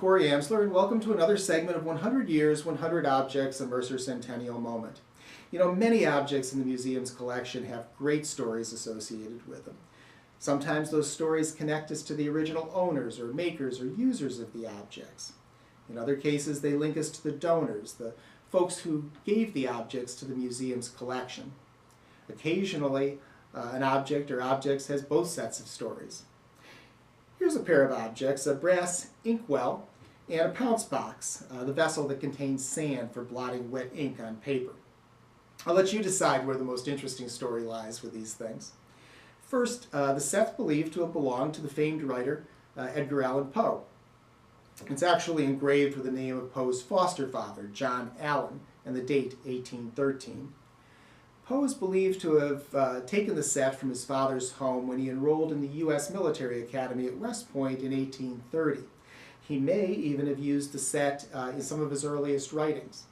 Corey Amsler, and welcome to another segment of 100 Years, 100 Objects, a Mercer Centennial Moment. You know, many objects in the museum's collection have great stories associated with them. Sometimes those stories connect us to the original owners or makers or users of the objects. In other cases, they link us to the donors, the folks who gave the objects to the museum's collection. Occasionally, an object or objects has both sets of stories. Here's a pair of objects, a brass inkwell and a pounce box, the vessel that contains sand for blotting wet ink on paper. I'll let you decide where the most interesting story lies with these things. First, the set's believed to have belonged to the famed writer Edgar Allan Poe. It's actually engraved with the name of Poe's foster father, John Allan, and the date 1813. Poe is believed to have taken the set from his father's home when he enrolled in the U.S. Military Academy at West Point in 1830. He may even have used the set in some of his earliest writings.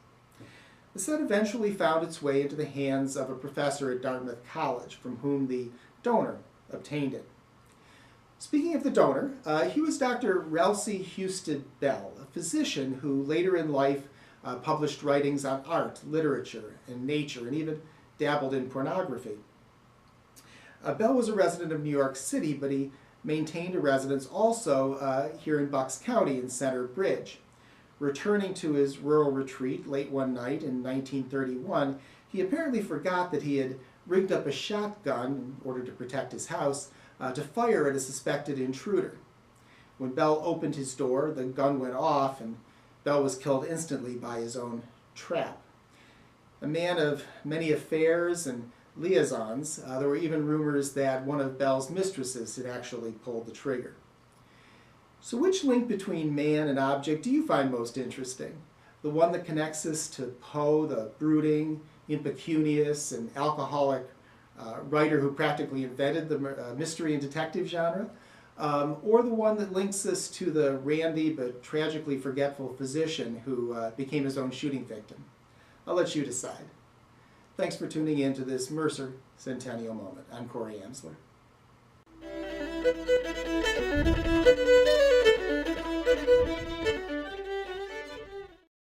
The set eventually found its way into the hands of a professor at Dartmouth College, from whom the donor obtained it. Speaking of the donor, he was Dr. Ralsei Husted Bell, a physician who later in life published writings on art, literature, and nature, and even dabbled in pornography. Bell was a resident of New York City, but he maintained a residence also here in Bucks County in Center Bridge. Returning to his rural retreat late one night in 1931, he apparently forgot that he had rigged up a shotgun in order to protect his house to fire at a suspected intruder. When Bell opened his door, the gun went off and Bell was killed instantly by his own trap. A man of many affairs and liaisons, there were even rumors that one of Bell's mistresses had actually pulled the trigger. So which link between man and object do you find most interesting? The one that connects us to Poe, the brooding, impecunious, and alcoholic writer who practically invented the mystery and detective genre? Or the one that links us to the randy but tragically forgetful physician who became his own shooting victim? I'll let you decide. Thanks for tuning in to this Mercer Centennial Moment. I'm Corey Amsler.